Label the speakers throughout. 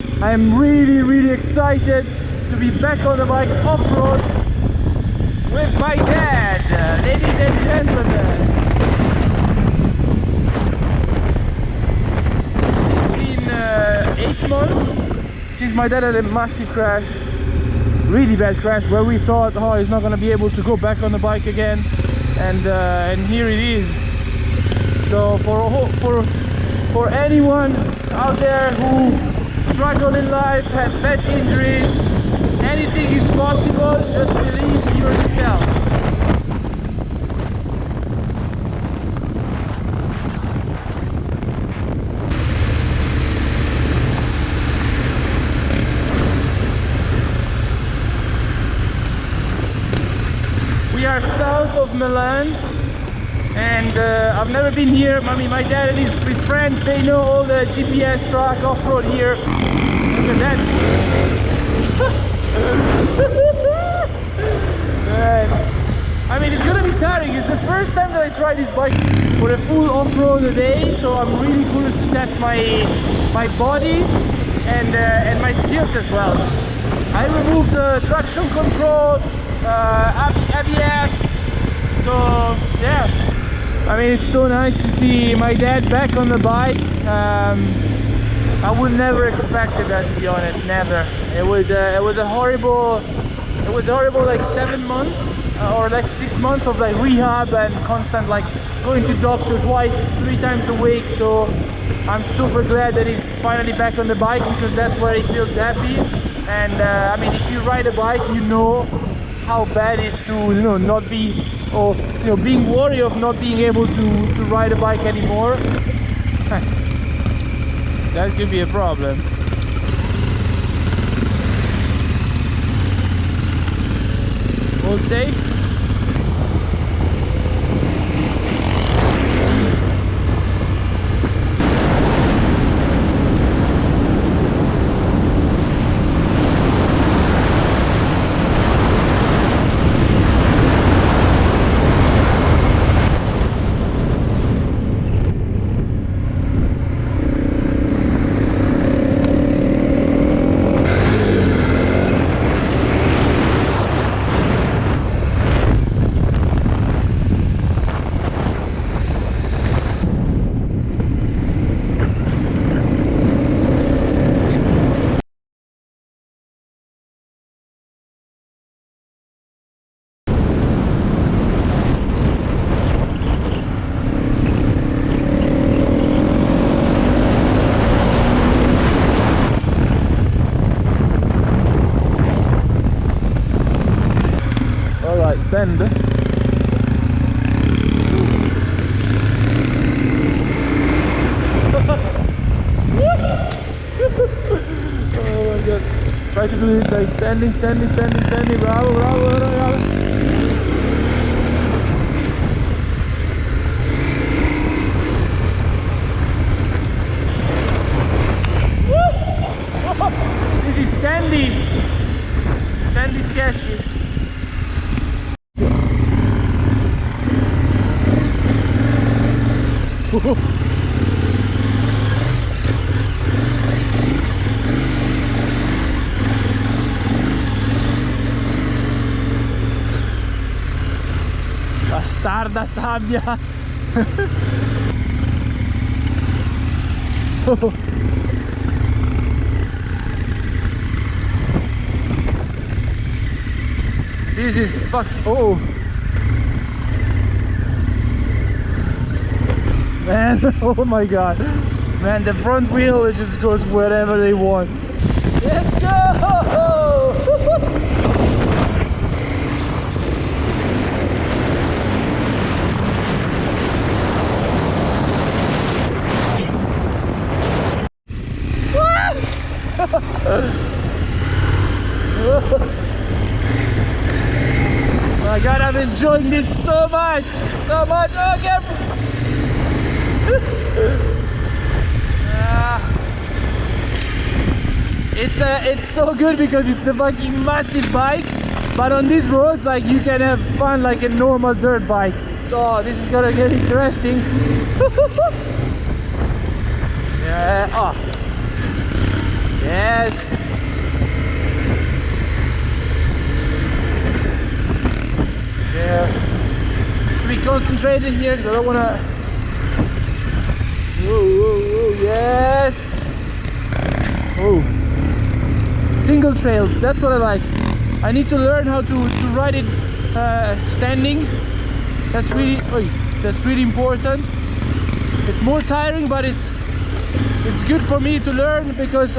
Speaker 1: I'm really excited to be back on the bike off-road with my dad, ladies and gentlemen. It's been 8 months since my dad had a massive crash, really bad crash, where we thought, oh, he's not going to be able to go back on the bike again, and here it is. So for anyone out there who struggle in life, have bad injuries, anything is possible. Just believe in yourself. We are south of Milan, and I've never been here. I mean, my dad and his friends, they know all the GPS track off-road here. Look at that. Man. I mean, it's gonna be tiring. It's the first time that I try this bike for a full off-road a day, so I'm really curious to test my body and my skills as well. I removed the traction control, ABS, so yeah. I mean, it's so nice to see my dad back on the bike. I would never expected that, to be honest, never. It was a horrible like 7 months or like 6 months of like rehab and constant like going to doctor twice, 3 times a week. So I'm super glad that he's finally back on the bike, because that's where he feels happy. And I mean, if you ride a bike, you know how bad it is to not be, or being worried of not being able to ride a bike anymore. That could be a problem. All safe? Send. Oh my god. Try to do it like standing, bravo, bravo. This is sandy sketchy. Bastarda sabbia. This is oh man. Oh my god, man, the front wheel, it just goes wherever they want. Let's go. Oh my god, I'm enjoying this so much. Oh, careful. It's so good because it's a fucking massive bike, but on these roads, like, you can have fun like a normal dirt bike. So this is gonna get interesting. Yeah. Oh Yes. Yeah. Be concentrated here because I don't want to. Whoa, whoa, whoa, yes. Oh. Single trails, that's what I like. I need to learn how to ride it standing. That's really important. It's more tiring, but it's good for me to learn because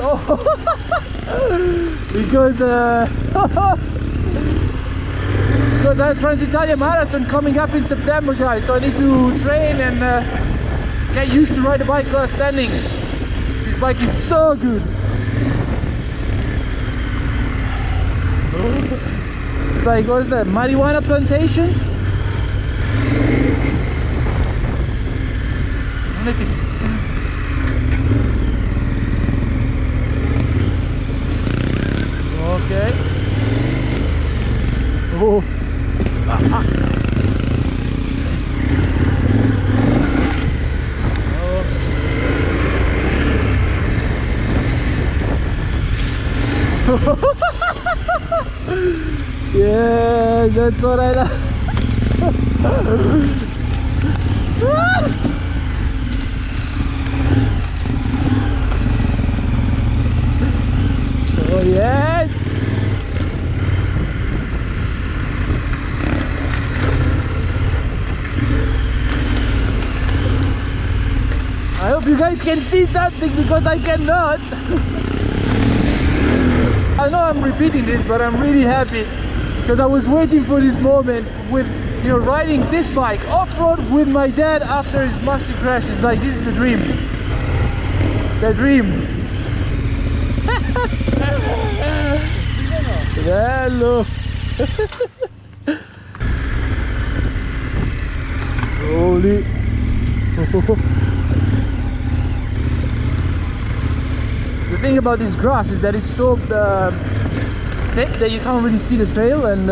Speaker 1: because I have Transitalia Marathon coming up in September, guys. So I need to train and get used to ride the bike standing. This bike is so good. It's like, what is that? Marijuana plantations? I don't know if it's... Okay. Oh. Ah. Oh. Yeah, that's what I like. Oh yes. I hope you guys can see something because I cannot. I know I'm repeating this, but I'm really happy because I was waiting for this moment with, you know, riding this bike off-road with my dad after his massive crash. It's like, this is the dream. The dream. Bello. Holy. The thing about this grass is that it's so thick that you can't really see the trail, and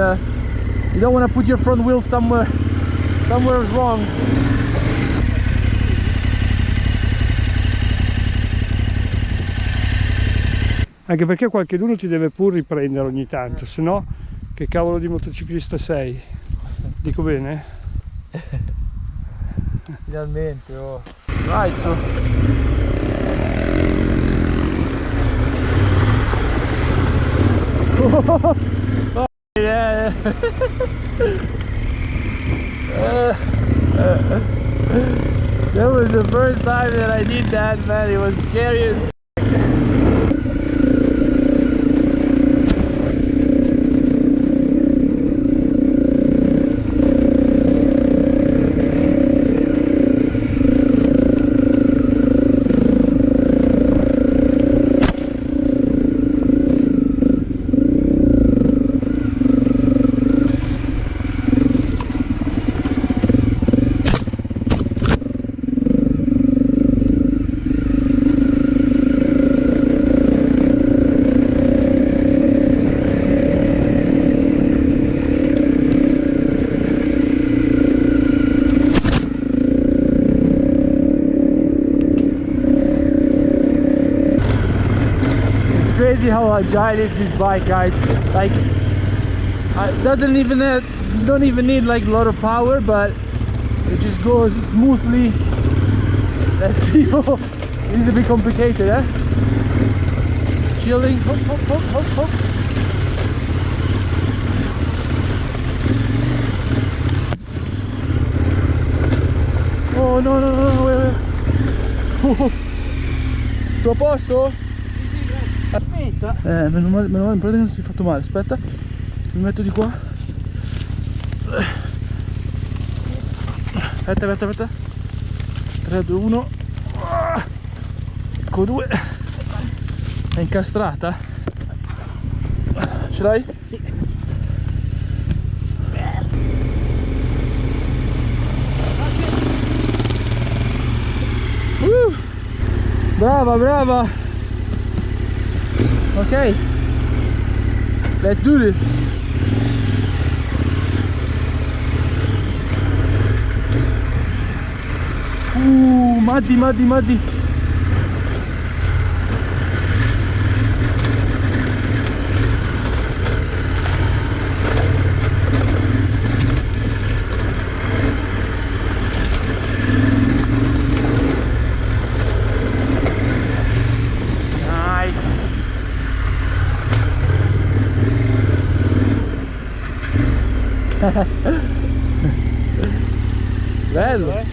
Speaker 1: you don't want to put your front wheel somewhere wrong.
Speaker 2: Anche perché qualcuno ti deve pur riprendere ogni tanto, se no che cavolo di motociclista sei? Dico bene?
Speaker 1: Finalmente, oh. Right, so. Oh, yeah. That was the first time that I did that, man. It was scary as crazy how agile is this bike, guys. Like, it doesn't even you don't even need like a lot of power, but it just goes smoothly. Let's see. It's a bit complicated, eh? Chilling. Hop, hop, hop, hop, hop. Oh no no no no, wait. Tutto a posto?
Speaker 3: Aspetta.
Speaker 1: Meno male in pratica non si è fatto male. Aspetta, mi metto di qua. Aspetta. 3, 2, 1. Ecco 2. È incastrata? Ce l'hai?
Speaker 3: Sì.
Speaker 1: Brava. Okay, let's do this. Muddy. Bello.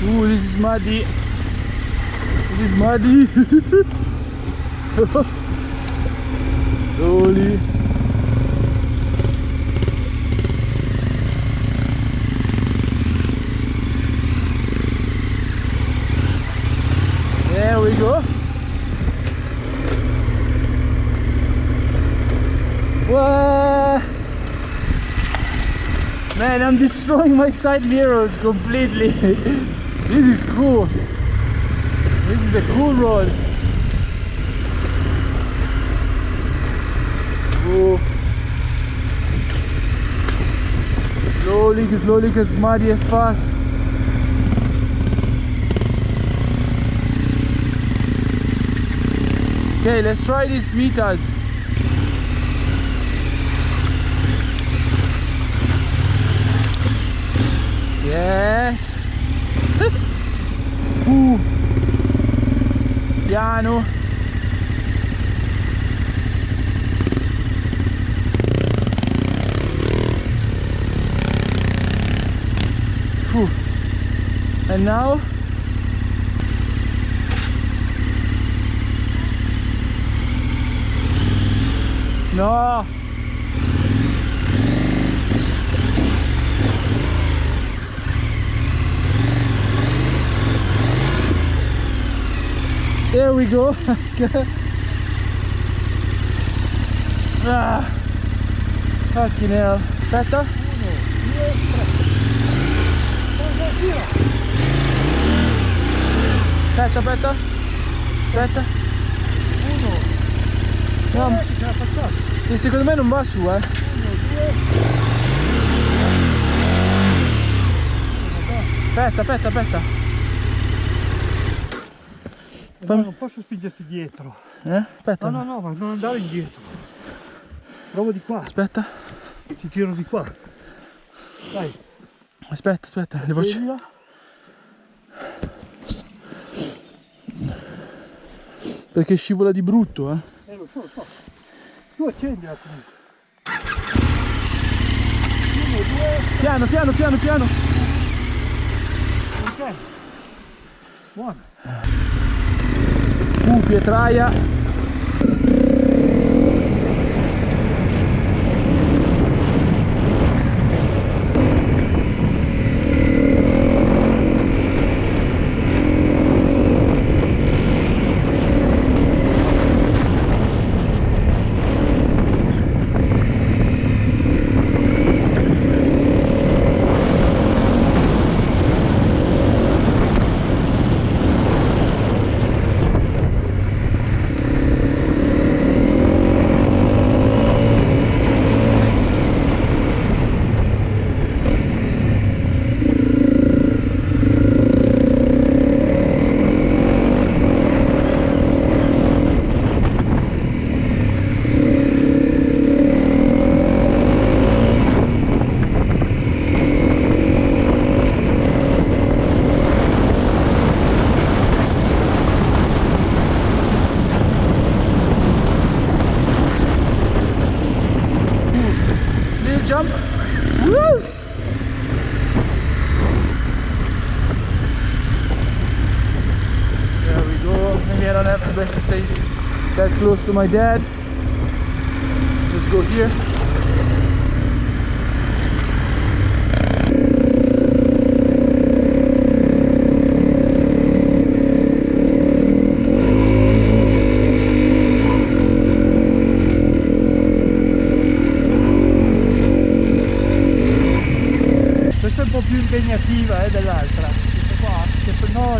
Speaker 1: Ooh, this is muddy. This is muddy. Slowly. There we go. Whoa. Man, I'm destroying my side mirrors completely. This is cool. This is a cool road. Oh. Slowly, because it's muddy as fuck. Okay, let's try these meters. Yes. Piano. And now no. There we go. Ah, fucking hell. Aspetta. Aspetta. No, che secondo me non va su, eh. Aspetta.
Speaker 2: Non posso spingerti dietro.
Speaker 1: Aspetta.
Speaker 2: No, ma non andare indietro. Provo di qua.
Speaker 1: Aspetta.
Speaker 2: Ti tiro di qua. Dai.
Speaker 1: Aspetta, devo perché scivola di brutto, eh.
Speaker 2: Lo so. Tu accendila comunque. 1, 2.
Speaker 1: Piano.
Speaker 2: Ok. Buono.
Speaker 1: Pietraia. best to stay that close to my dad. Let's go here.
Speaker 2: Questa è un po' più impegnativa dell'altra. Questa qua? Che no,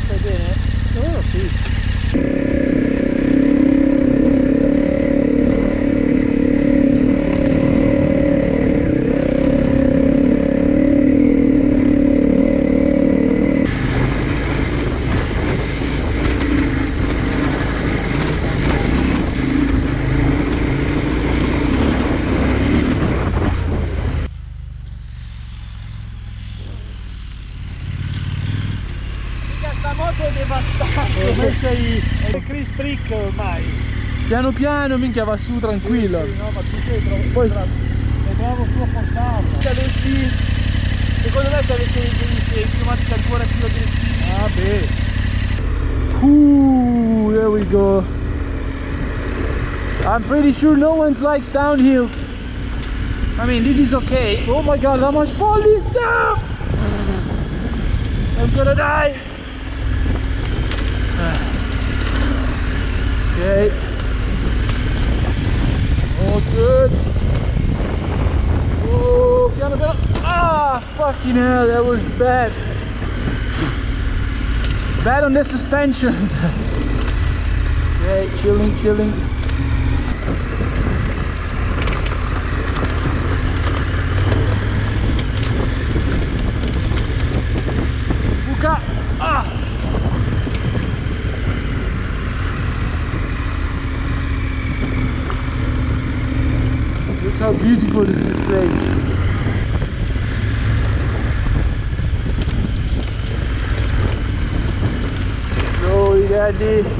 Speaker 2: stai bene? Oh sì.
Speaker 3: Sta moto è devastante.
Speaker 2: Ormai sei Chris Trick ormai.
Speaker 1: Piano piano, minchia, va su tranquillo.
Speaker 2: Sì, no, ma tu sei
Speaker 1: Poi
Speaker 2: bravo tu a portarla.
Speaker 1: se avessi, secondo me se avessi dei pneumatici ancora più aggressivi.
Speaker 2: Ah beh.
Speaker 1: There we go. I'm pretty sure no one likes downhills. I mean, this is okay. Oh my god, how much police now? I'm gonna die. Okay. Oh, good. Oh, piano piano. Ah, fucking hell, that was bad. Bad on the suspension. Okay, chilling. Buka. Ah. Look how beautiful is this place. Slowly, Daddy.